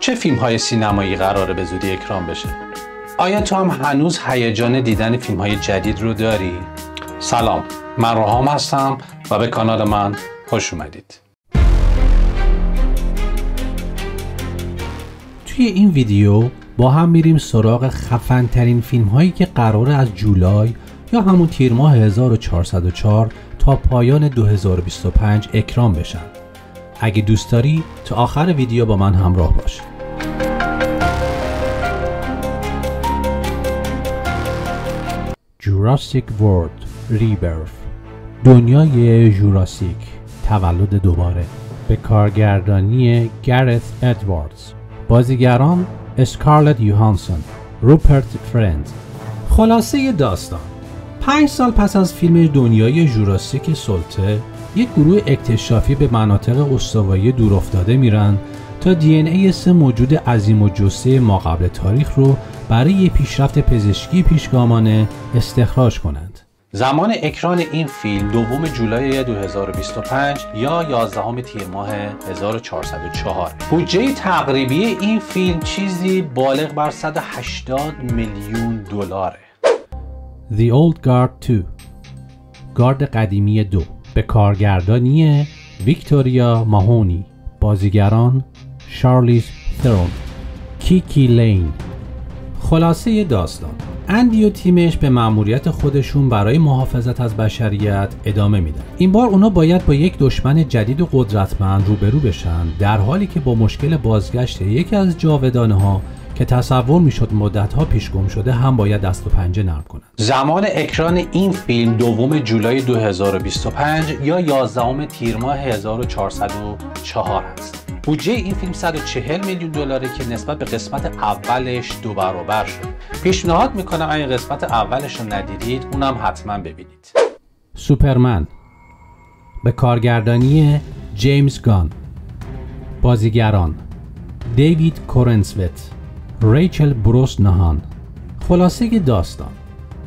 چه فیلم‌های سینمایی قراره به زودی اکران بشه؟ آیا تو هم هنوز هیجان دیدن فیلم‌های جدید رو داری؟ سلام، من روحام هستم و به کانال من خوش اومدید. توی این ویدیو با هم میریم سراغ خفن ترین فیلم هایی که قراره از جولای یا همون تیر ماه 1404 تا پایان 2025 اکران بشن. اگه دوست داری تا آخر ویدیو با من همراه باش. Jurassic World Rebirth، دنیای جوراسیک، تولد دوباره، به کارگردانی گرت ادواردز. بازیگران اسکارلت یوهانسون، روپرت فرند. خلاصه داستان: 5 سال پس از فیلم دنیای جوراسیک سلطه، یک گروه اکتشافی به مناطق استوایی دورافتاده میرن تا دی ان ای 3 موجود عظیم الجثه ماقبل تاریخ رو برای پیشرفت پزشکی پیشگامانه استخراج کنند. زمان اکران این فیلم 2 جولای 2025 یا 11 تیر ماه 1404. بودجه تقریبی این فیلم چیزی بالغ بر 180 میلیون دلاره. The Old Guard 2، گارد قدیمی 2، به کارگردانی ویکتوریا ماهونی. بازیگران شارلیز ترون، کیکی لین. خلاصه داستان: اندی و تیمش به مأموریت خودشون برای محافظت از بشریت ادامه میدن. این بار اونا باید با یک دشمن جدید و قدرتمند روبرو بشن، در حالی که با مشکل بازگشت یکی از جاودانه ها که تصور میشد مدت‌ها پیش گم شده هم باید دست و پنجه نرم کنند. زمان اکران این فیلم 2 جولای 2025 یا 11 تیر ماه 1404 است. بودجه این فیلم 140 میلیون دلاره که نسبت به قسمت اولش 2 برابر شد. پیشنهاد میکنم اگه قسمت اولش رو ندیدید اونم حتما ببینید. سوپرمن، به کارگردانی جیمز گان. بازیگران دیوید کورنسوت، ریچل بروسنهان. خلاصه داستان: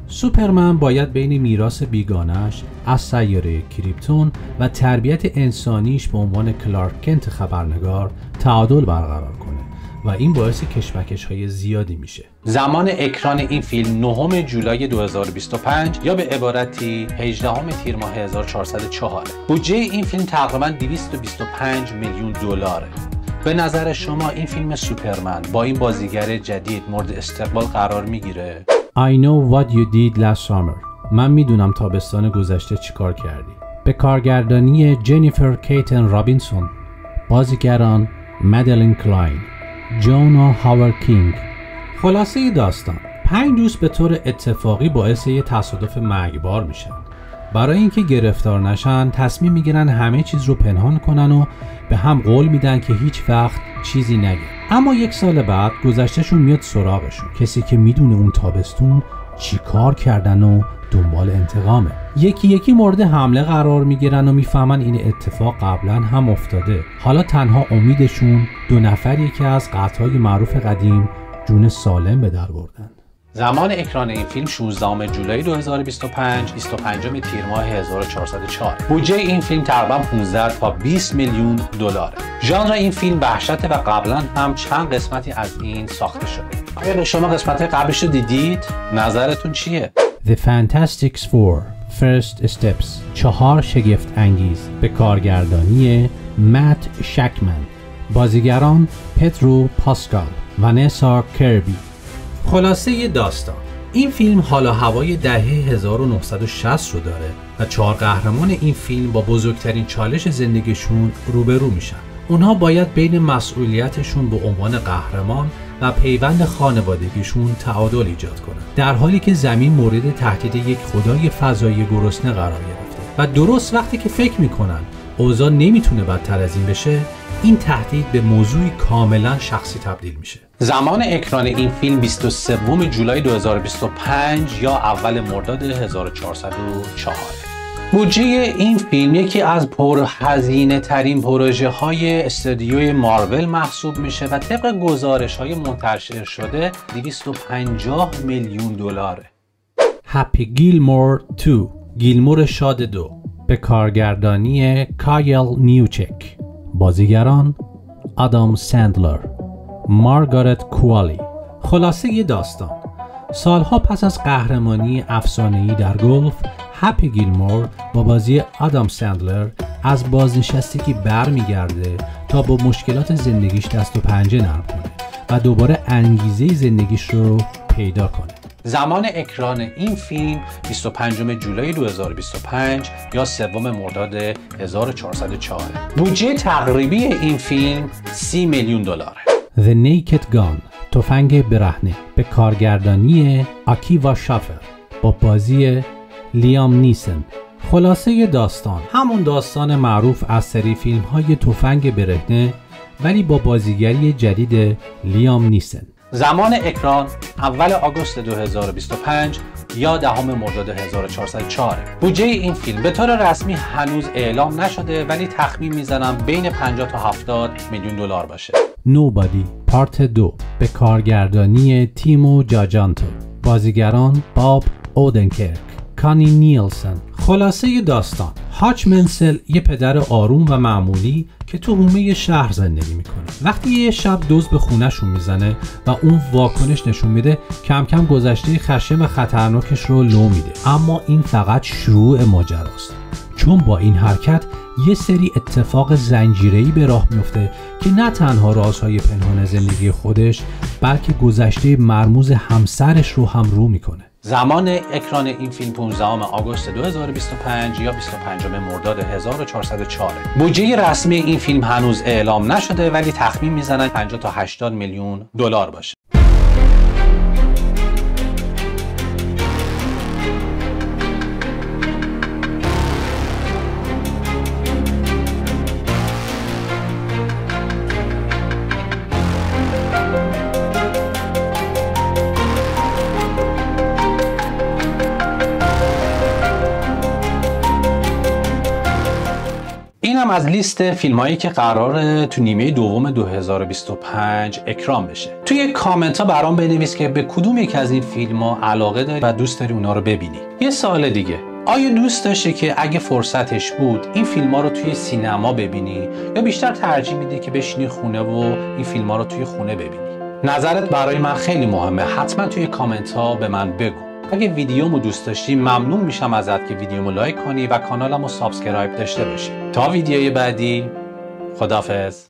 سوپرمن باید بین میراث بیگانش از سیاره کریپتون و تربیت انسانیش به عنوان کلارک کنت خبرنگار تعادل برقرار کنه و این باعث کشمکش‌های زیادی میشه. زمان اکران این فیلم 9 جولای 2025 یا به عبارتی 18 تیر ماه 1404. بودجه این فیلم تقریباً 225 میلیون دلاره. به نظر شما این فیلم سوپرمن با این بازیگر جدید مورد استقبال قرار میگیره؟ I know what you did last summer. من میدونم تابستان گذشته چیکار کردی. به کارگردانی جنیفر کیتن رابینسون. بازیگران مدلین کلاین، جونا هاورکینگ. خلاصه داستان: 5 دوست به طور اتفاقی باعث یه تصادف مرگبار میشن. برای اینکه گرفتار نشن تصمیم میگیرن همه چیز رو پنهان کنن و به هم قول میدن که هیچ وقت چیزی نگن. اما 1 سال بعد گذشتهشون میاد سراغشون، کسی که میدونه اون تابستون چی کار کردن و دنبال انتقامه. یکی یکی مورد حمله قرار میگیرن و میفهمن این اتفاق قبلا هم افتاده. حالا تنها امیدشون 2 نفریه که از قطعای معروف قدیم جون سالم به در بردن. زمان اکران این فیلم 16 جولای 2025 25 تیر ماه 1404. بودجه این فیلم تقریبا 15 تا 20 میلیون دلاره. ژانر این فیلم وحشته و قبلا هم چند قسمتی از این ساخته شده. آیا شما قسمت قبلش رو دیدید؟ نظرتون چیه؟ The Fantastic Four First Steps، 4 شگفت انگیز، به کارگردانی مت شکمن. بازیگران پترو پاسکال، ونسا کربی. خلاصه داستان: این فیلم حال و هوای دهه 1960 رو داره و 4 قهرمان این فیلم با بزرگترین چالش زندگیشون روبرو میشن. اونها باید بین مسئولیتشون به عنوان قهرمان و پیوند خانوادگیشون تعادل ایجاد کنن، در حالی که زمین مورد تهدید یک خدای فضایی گرسنه قرار گرفته و درست وقتی که فکر میکنن اوضاع نمیتونه بدتر از این بشه، این تهدید به موضوعی کاملا شخصی تبدیل میشه. زمان اکران این فیلم 23 جولای 2025 یا اول مرداد 1404. بودجه این فیلم یکی از پرهزینه ترین پروژه های استودیوی مارول محسوب میشه و طبق گزارش های منتشر شده 250 میلیون دلاره. هپی گیلمور 2، گیلمور شاد 2، به کارگردانی کایل نیوچک. بازیگران آدام سندلر، مارگارت کوالی. خلاصه داستان: سالها پس از قهرمانی افسانه‌ای در گلف، هپی گیلمور با بازی آدام سندلر از بازنشستگی برمیگرده تا با مشکلات زندگیش دست و پنجه نرم کنه و دوباره انگیزه زندگیش رو پیدا کنه. زمان اکران این فیلم 25 جولای 2025 یا 3 مرداد 1404. بودجه تقریبی این فیلم $30 میلیون. The Naked Gun، تفنگ برهنه، به کارگردانی آکیوا شافر با بازی لیام نیسن. خلاصه داستان همون داستان معروف از سری فیلم های تفنگ برهنه، ولی با بازیگری جدید لیام نیسن. زمان اکران اول آگوست 2025 یا 10 مرداد 1404. بودجه این فیلم به طور رسمی هنوز اعلام نشده، ولی تخمین میزنم بین 50 تا 70 میلیون دلار باشه. نوبادی پارت 2 به کارگردانی تیمو جاجانتو. بازیگران باب اودنکرک، کانی نیلسن. خلاصه داستان: هاچ منسل یه پدر آروم و معمولی که تو حومه شهر زندگی میکنه. وقتی یه شب دزد به خونه‌شون میزنه و اون واکنش نشون میده، کم کم گذشته خشن و خطرناکش رو لو میده. اما این فقط شروع ماجراست، چون با این حرکت یه سری اتفاق زنجیره‌ای به راه میفته که نه تنها رازهای پنهان زندگی خودش، بلکه گذشته مرموز همسرش رو هم رو میکنه. زمان اکران این فیلم 15 آگوست 2025 یا 25 مرداد 1404. بودجه رسمی این فیلم هنوز اعلام نشده، ولی تخمین میزنن 50 تا 80 میلیون دلار باشه. اینم از لیست فیلمایی که قراره تو نیمه دوم 2025 اکران بشه. توی کامنت ها برام بنویس که به کدوم یک از این فیلم‌ها علاقه داری و دوست داری اونا رو ببینی. یه سوال دیگه: آیا دوست داشتی که اگه فرصتش بود این فیلم‌ها رو توی سینما ببینی، یا بیشتر ترجیح میدی که بشینی خونه و این فیلم‌ها رو توی خونه ببینی؟ نظرت برای من خیلی مهمه. حتما توی کامنت ها به من بگو. اگه ویدیومو دوست داشتی ممنون میشم ازت که ویدیومو لایک کنی و کانالمو سابسکرایب داشته باشی. تا ویدیوی بعدی، خداحافظ.